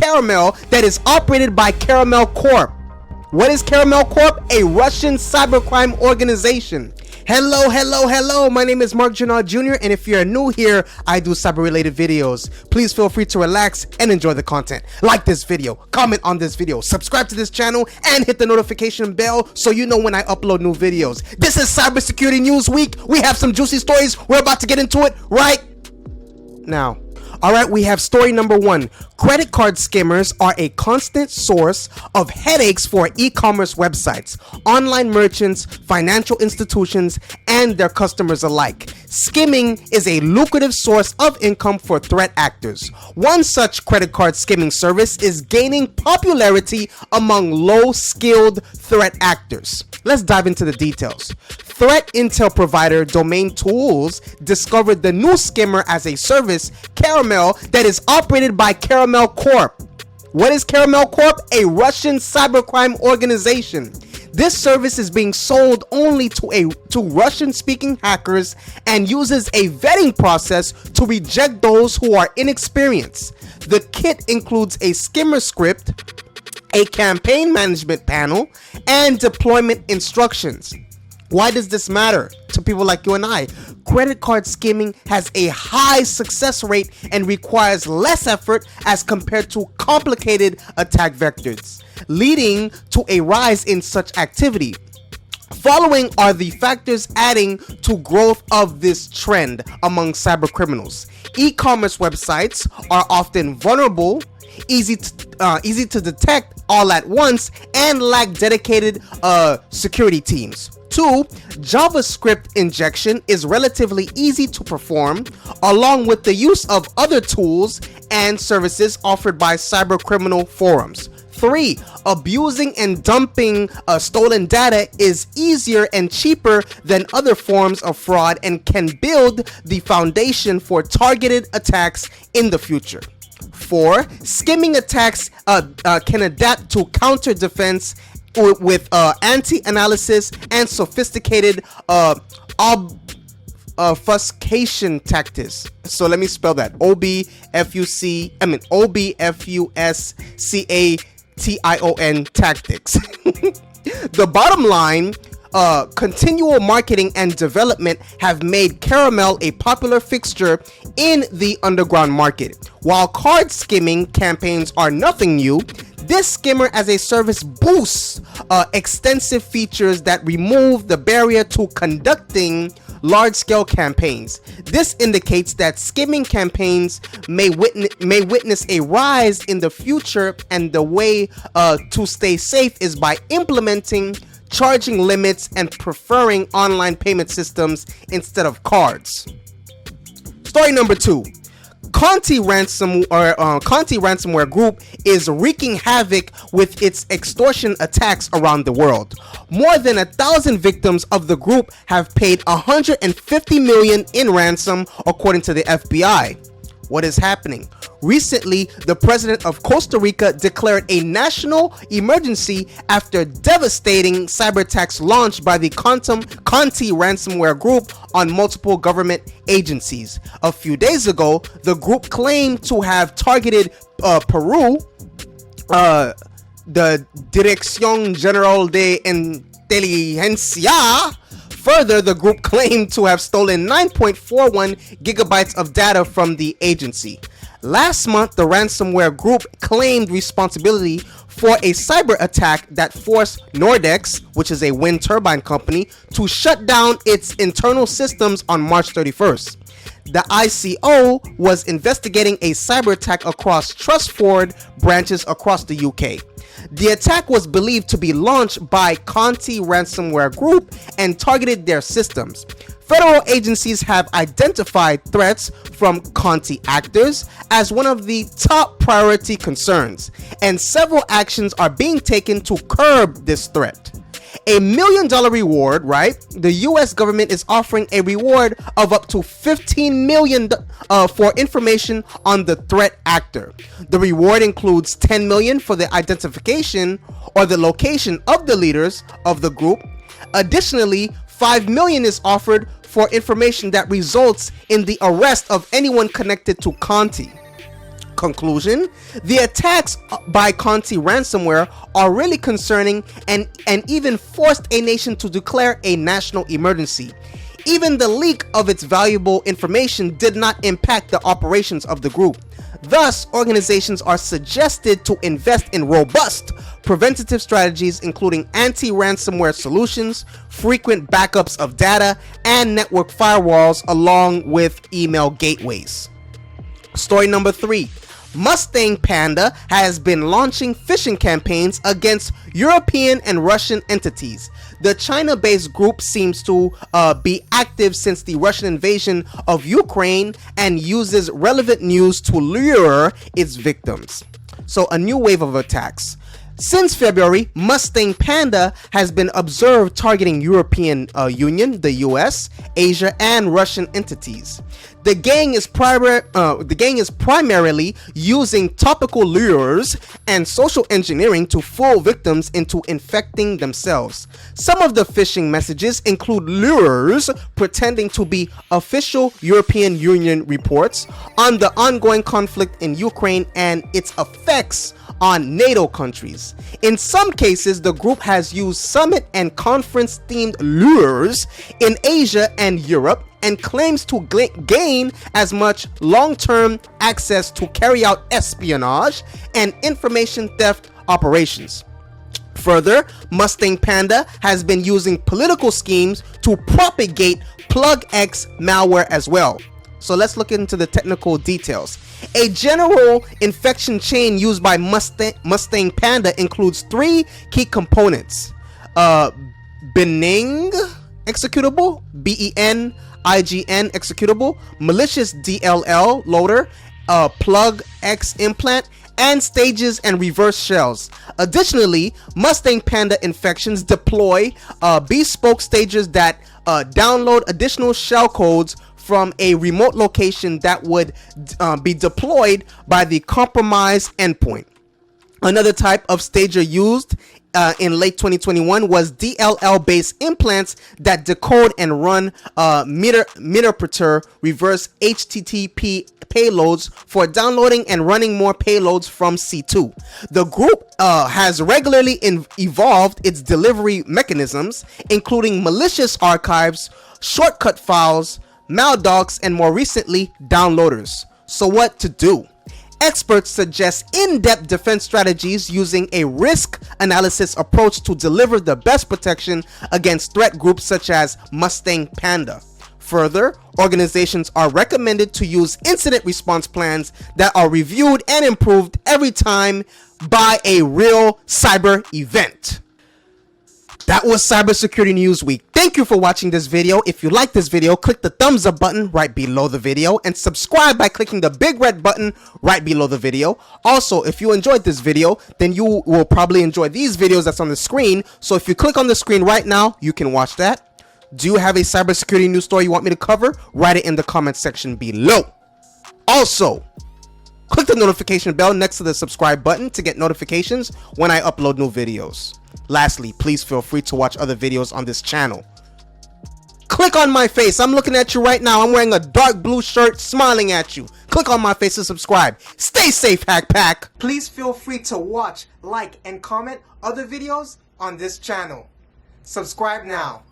Caramel that is operated by Caramel Corp. What is Caramel Corp? A Russian cybercrime organization. Hello, my name is Marc Drouinaud Jr, and if you're new here, I do cyber-related videos. Please feel free to relax and enjoy the content. Like this video, comment on this video, subscribe to this channel, and hit the notification bell so you know when I upload new videos. This is Cybersecurity News Week. We have some juicy stories. We're about to get into it right now. Alright, we have story number 1. Credit card skimmers are a constant source of headaches for e-commerce websites, online merchants, financial institutions, and their customers alike. Skimming is a lucrative source of income for threat actors. One such credit card skimming service is gaining popularity among low-skilled threat actors. Let's dive into the details. Threat intel provider Domain Tools discovered the new skimmer as a service, Caramel, that is operated by Caramel Corp. What is Caramel Corp? A Russian cybercrime organization. This service is being sold only to Russian-speaking hackers and uses a vetting process to reject those who are inexperienced. The kit includes a skimmer script, a campaign management panel, and deployment instructions. Why does this matter to people like you and I? Credit card skimming has a high success rate and requires less effort as compared to complicated attack vectors, leading to a rise in such activity. Following are the factors adding to growth of this trend among cybercriminals. E-commerce websites are often vulnerable, easy to detect all at once, and lack dedicated security teams. 2. JavaScript injection is relatively easy to perform, along with the use of other tools and services offered by cybercriminal forums. 3. Abusing and dumping stolen data is easier and cheaper than other forms of fraud and can build the foundation for targeted attacks in the future. 4. Skimming attacks can adapt to counter defense with anti-analysis and sophisticated obfuscation tactics. So let me spell that: OBFUSCATION tactics. The bottom line, continual marketing and development have made Caramel a popular fixture in the underground market. While card skimming campaigns are nothing new, this skimmer as a service boasts extensive features that remove the barrier to conducting large-scale campaigns. This indicates that skimming campaigns may witness a rise in the future, and the way to stay safe is by implementing charging limits and preferring online payment systems instead of cards. Story number 2. Conti ransomware group is wreaking havoc with its extortion attacks around the world. More than 1,000 victims of the group have paid $150 million in ransom, according to the FBI. What is happening? Recently, the president of Costa Rica declared a national emergency after devastating cyber attacks launched by the Conti ransomware group on multiple government agencies. A few days ago, the group claimed to have targeted Peru, the Dirección General de Inteligencia. Further, the group claimed to have stolen 9.41 gigabytes of data from the agency. Last month, the ransomware group claimed responsibility for a cyber attack that forced Nordex, which is a wind turbine company, to shut down its internal systems on March 31st. The ICO was investigating a cyber attack across trust forward branches across the UK. The attack was believed to be launched by Conti ransomware group and targeted their systems. Federal agencies have identified threats from Conti actors as one of the top priority concerns, and several actions are being taken to curb this threat. $1 million reward, right? The US government is offering a reward of up to $15 million for information on the threat actor. The reward includes $10 million for the identification or the location of the leaders of the group. Additionally, $5 million is offered for information that results in the arrest of anyone connected to Conti. Conclusion: the attacks by Conti ransomware are really concerning and even forced a nation to declare a national emergency. Even the leak of its valuable information did not impact the operations of the group. Thus, organizations are suggested to invest in robust preventative strategies, including anti-ransomware solutions, frequent backups of data, and network firewalls, along with email gateways. Story number 3. Mustang Panda has been launching phishing campaigns against European and Russian entities. The China-based group seems to be active since the Russian invasion of Ukraine and uses relevant news to lure its victims. So, a new wave of attacks. Since February, Mustang Panda has been observed targeting European Union, the US, Asia, and Russian entities. The gang is primarily using topical lures and social engineering to fool victims into infecting themselves. Some of the phishing messages include lures pretending to be official European Union reports on the ongoing conflict in Ukraine and its effects on NATO countries. In some cases, the group has used summit and conference themed lures in Asia and Europe and claims to gain as much long-term access to carry out espionage and information theft operations. Further, Mustang Panda has been using political schemes to propagate Plug X malware as well. So let's look into the technical details. A general infection chain used by Mustang Panda includes 3 key components: benign executable, BENIGN executable, malicious DLL loader, Plug X implant, and stages and reverse shells. Additionally, Mustang Panda infections deploy bespoke stages that download additional shell codes from a remote location that would be deployed by the compromised endpoint. Another type of stager used in late 2021 was DLL-based implants that decode and run meterpreter reverse HTTP payloads for downloading and running more payloads from C2. The group has regularly evolved its delivery mechanisms, including malicious archives, shortcut files, maldocs, and more recently, downloaders. So what to do? Experts suggest in-depth defense strategies using a risk analysis approach to deliver the best protection against threat groups such as Mustang Panda. Further, organizations are recommended to use incident response plans that are reviewed and improved every time by a real cyber event. That was Cybersecurity News Week. Thank you for watching this video. If you like this video, click the thumbs up button right below the video and subscribe by clicking the big red button right below the video. Also, if you enjoyed this video, then you will probably enjoy these videos that's on the screen. So if you click on the screen right now, you can watch that. Do you have a cybersecurity news story you want me to cover? Write it in the comment section below. Also, click the notification bell next to the subscribe button to get notifications when I upload new videos. Lastly, please feel free to watch other videos on this channel. Click on my face. I'm looking at you right now. I'm wearing a dark blue shirt, smiling at you. Click on my face to subscribe. Stay safe, Hack Pack. Please feel free to watch, like, and comment other videos on this channel. Subscribe now.